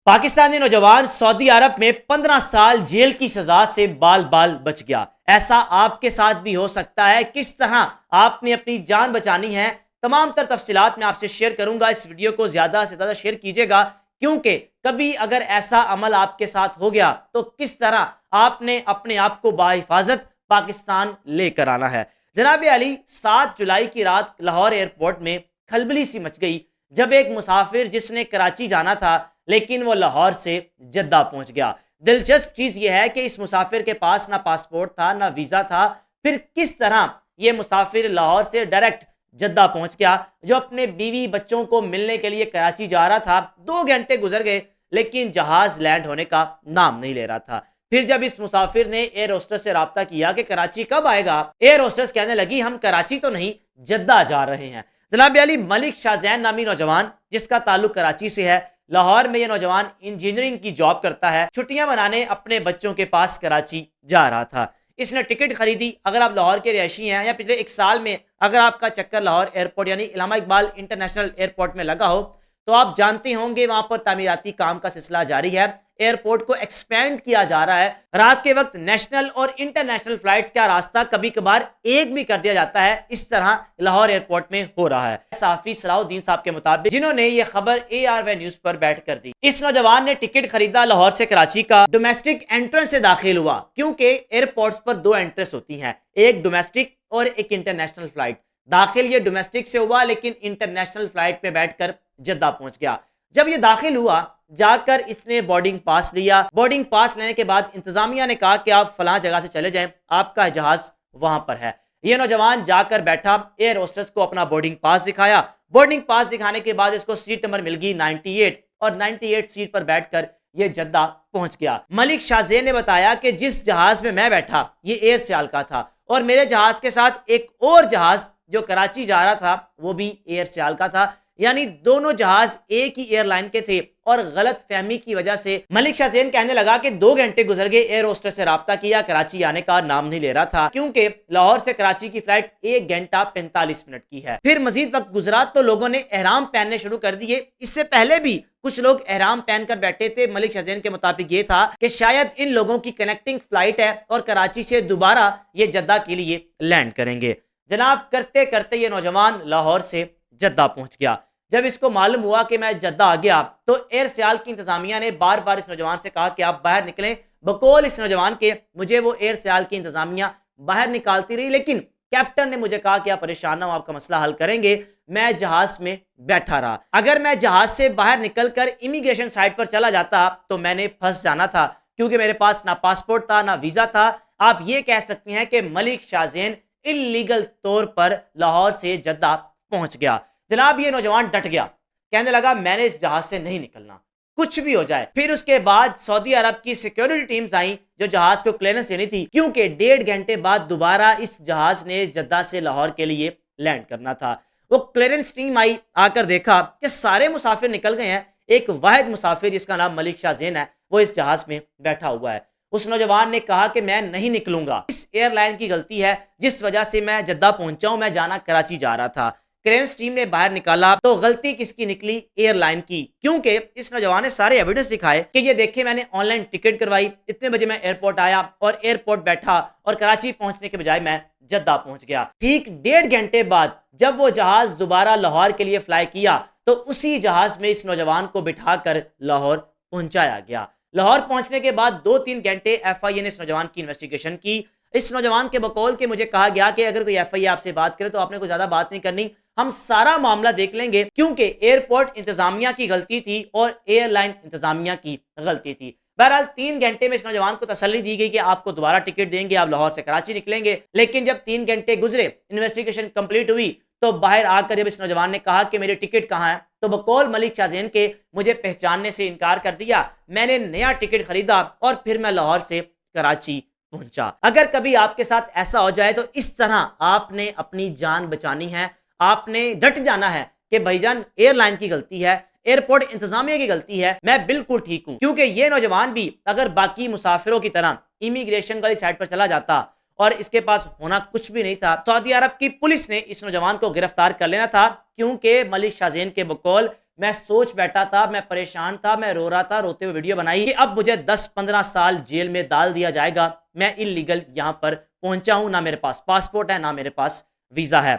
پاکستانی نوجوان سعودی عرب میں 15 سال جیل کی سزا سے بال بال بچ گیا۔ ایسا آپ کے ساتھ بھی ہو سکتا ہے؟ کس طرح آپ نے اپنی جان بچانی ہے، تمام تر تفصیلات میں آپ سے شیئر کروں گا۔ اس ویڈیو کو زیادہ سے زیادہ شیئر کیجیے گا، کیونکہ کبھی اگر ایسا عمل آپ کے ساتھ ہو گیا تو کس طرح آپ نے اپنے آپ کو باحفاظت پاکستان لے کر آنا ہے۔ جناب علی، 7 جولائی کی رات لاہور ایئرپورٹ میں کھلبلی سی مچ گئی جب ایک مسافر جس نے کراچی جانا تھا لیکن وہ لاہور سے جدہ پہنچ گیا۔ دلچسپ چیز یہ ہے کہ اس مسافر کے پاس نہ پاسپورٹ تھا نہ ویزا تھا، پھر کس طرح یہ مسافر لاہور سے ڈائریکٹ جدہ پہنچ گیا؟ جو اپنے بیوی بچوں کو ملنے کے لیے کراچی جا رہا تھا، 2 گھنٹے گزر گئے لیکن جہاز لینڈ ہونے کا نام نہیں لے رہا تھا۔ پھر جب اس مسافر نے ایئر ہوسٹس سے رابطہ کیا کہ کراچی کب آئے گا، ایئر ہوسٹس کہنے لگی ہم کراچی تو نہیں، جدہ جا رہے ہیں۔ جناب علی، ملک شاہ زین نامی نوجوان جس کا تعلق کراچی سے ہے، لاہور میں یہ نوجوان انجینئرنگ کی جاب کرتا ہے، چھٹیاں منانے اپنے بچوں کے پاس کراچی جا رہا تھا۔ اس نے ٹکٹ خریدی۔ اگر آپ لاہور کے رہائشی ہیں یا پچھلے 1 سال میں اگر آپ کا چکر لاہور ایئرپورٹ یعنی علامہ اقبال انٹرنیشنل ایئرپورٹ میں لگا ہو تو آپ جانتے ہوں گے وہاں پر تعمیراتی کام کا سلسلہ جاری ہے۔ ایئرپورٹ کو ایکسپینڈ کیا جا رہا ہے۔ رات کے وقت نیشنل اور انٹرنیشنل فلائٹس کا راستہ کبھی کبھار ایک بھی کر دیا جاتا ہے۔ اس طرح لاہور ایئرپورٹ میں ہو رہا ہے۔ صحافی صلاح الدین صاحب کے مطابق، جنہوں نے یہ خبر ARY نیوز پر بیٹھ کر دی، اس نوجوان نے ٹکٹ خریدا لاہور سے کراچی کا، ڈومیسٹک انٹرنس سے داخل ہوا، کیونکہ ایئرپورٹس پر 2 انٹرنس ہوتی ہیں، ایک ڈومیسٹک اور ایک انٹرنیشنل فلائٹ۔ داخل یہ ڈومیسٹک سے ہوا لیکن انٹرنیشنل فلائٹ پہ بیٹھ کر جدہ پہنچ گیا۔ جب یہ داخل ہوا، جا کر اس نے بورڈنگ پاس لیا۔ بورڈنگ پاس لینے کے بعد انتظامیہ نے کہا کہ آپ فلاں جگہ سے چلے جائیں، آپ کا جہاز وہاں پر ہے۔ یہ نوجوان جا کر بیٹھا، ایئر ہوسٹس کو اپنا بورڈنگ پاس دکھایا۔ بورڈنگ پاس دکھانے کے بعد اس کو سیٹ نمبر مل گئی 98 اور 98 سیٹ پر بیٹھ کر یہ جدہ پہنچ گیا۔ ملک شاہ زین نے بتایا کہ جس جہاز میں بیٹھا یہ ایئر سیال کا تھا اور میرے جہاز کے ساتھ ایک اور جہاز جو کراچی جا رہا تھا وہ بھی ایئر سیال کا تھا، یعنی دونوں جہاز ایک ہی ایئر لائن کے تھے۔ اور غلط فہمی کی وجہ سے ملک شاہ زین کہنے لگا کہ 2 گھنٹے گزر گئے، ایئر ہوسٹس سے رابطہ کیا، کراچی آنے کا نام نہیں لے رہا تھا، کیونکہ لاہور سے کراچی کی فلائٹ 1 گھنٹہ 45 منٹ کی ہے۔ پھر مزید وقت گزرا تو لوگوں نے احرام پہننے شروع کر دیے۔ اس سے پہلے بھی کچھ لوگ احرام پہن کر بیٹھے تھے۔ ملک شاہ زین کے مطابق یہ تھا کہ شاید ان لوگوں کی کنیکٹنگ فلائٹ ہے اور کراچی سے دوبارہ یہ جدہ کے لیے لینڈ کریں گے۔ جناب، کرتے کرتے یہ نوجوان لاہور سے جدہ پہنچ گیا۔ جب اس کو معلوم ہوا کہ میں جدہ آ گیا تو ایئر سیال کی انتظامیہ نے بار بار اس نوجوان سے کہا کہ آپ باہر نکلیں۔ بقول اس نوجوان کے مجھے وہ ایئر سیال کی انتظامیہ باہر نکالتی رہی، لیکن کیپٹن نے مجھے کہا کہ آپ پریشان نہ ہو، آپ کا مسئلہ حل کریں گے۔ میں جہاز میں بیٹھا رہا۔ اگر میں جہاز سے باہر نکل کر امیگریشن سائٹ پر چلا جاتا تو میں نے پھنس جانا تھا، کیونکہ میرے پاس نہ پاسپورٹ تھا نہ ویزا تھا۔ آپ یہ کہہ سکتے ہیں کہ ملک شاہ زین انلیگل طور پر لاہور سے جدہ پہنچ گیا۔ جناب، یہ نوجوان ڈٹ گیا، کہنے لگا میں نے اس جہاز سے نہیں نکلنا، کچھ بھی ہو جائے۔ پھر اس کے بعد سعودی عرب کی سیکیورٹی ٹیمز آئیں جو جہاز کو کلیئرنس دینی تھی، کیونکہ 1.5 گھنٹے بعد دوبارہ اس جہاز نے جدہ سے لاہور کے لیے لینڈ کرنا تھا۔ وہ کلیئرنس ٹیم آئی، آ کر دیکھا کہ سارے مسافر نکل گئے ہیں، ایک واحد مسافر جس کا نام ملک شاہ زین ہے وہ اس جہاز میں بیٹھا ہوا ہے۔ اس نوجوان نے کہا کہ میں نہیں نکلوں گا، اس ایئر لائن کی غلطی ہے جس وجہ سے میں جدہ پہنچا ہوں، میں جانا کراچی جا رہا تھا۔ کلیئرنس ٹیم نے باہر نکالا تو غلطی کس کی نکلی؟ ایئر لائن کی، کیونکہ اس نوجوان نے سارے ایویڈنس دکھائے کہ یہ دیکھیں میں نے آن لائن ٹکٹ کروائی، اتنے بجے میں ایئرپورٹ آیا اور ایئرپورٹ بیٹھا اور کراچی پہنچنے کے بجائے میں جدہ پہنچ گیا۔ ٹھیک 1.5 گھنٹے بعد جب وہ جہاز دوبارہ لاہور کے لیے فلائی کیا تو اسی جہاز میں اس نوجوان کو بٹھا کر لاہور پہنچایا گیا۔ لاہور پہنچنے کے بعد 2-3 گھنٹے FIA نے اس نوجوان کی انویسٹیگیشن کی۔ اس نوجوان کے بقول کے مجھے کہا گیا کہ اگر کوئی FIA آپ سے بات کرے تو آپ نے کوئی زیادہ بات نہیں کرنی، ہم سارا معاملہ دیکھ لیں گے، کیونکہ ایئرپورٹ انتظامیہ کی غلطی تھی اور ایئر لائن انتظامیہ کی غلطی تھی۔ بہرحال 3 گھنٹے میں اس نوجوان کو تسلی دی گئی کہ آپ کو دوبارہ ٹکٹ دیں گے، آپ لاہور سے کراچی نکلیں گے۔ لیکن جب 3 گھنٹے گزرے، انویسٹیگیشن کمپلیٹ ہوئی تو باہر آ کر جب اس نوجوان نے کہا کہ میری ٹکٹ کہاں ہے تو بقول ملک شاہ زین کے مجھے پہچاننے سے انکار کر دیا، میں نے نیا ٹکٹ خریدا اور پھر میں لاہور سے کراچی پہنچا۔ اگر کبھی آپ کے ساتھ ایسا ہو جائے تو اس طرح آپ نے اپنی جان بچانی ہے، آپ نے ڈٹ جانا ہے کہ بھائی جان ایئر لائن کی غلطی ہے، ایئرپورٹ انتظامیہ کی غلطی ہے، میں بالکل ٹھیک ہوں۔ کیونکہ یہ نوجوان بھی اگر باقی مسافروں کی طرح امیگریشن والی سائٹ پر چلا جاتا اور اس کے پاس ہونا کچھ بھی نہیں تھا، سعودی عرب کی پولیس نے اس نوجوان کو گرفتار کر لینا تھا، کیونکہ ملک شاہ زین کے بقول میں سوچ بیٹھا تھا، میں پریشان تھا، میں رو رہا تھا، روتے ہوئے ویڈیو بنائی کہ اب مجھے 10-15 سال جیل میں ڈال دیا جائے گا، میں انلیگل یہاں پر پہنچا ہوں، نہ میرے پاس پاسپورٹ ہے، نہ میرے پاس ویزا ہے۔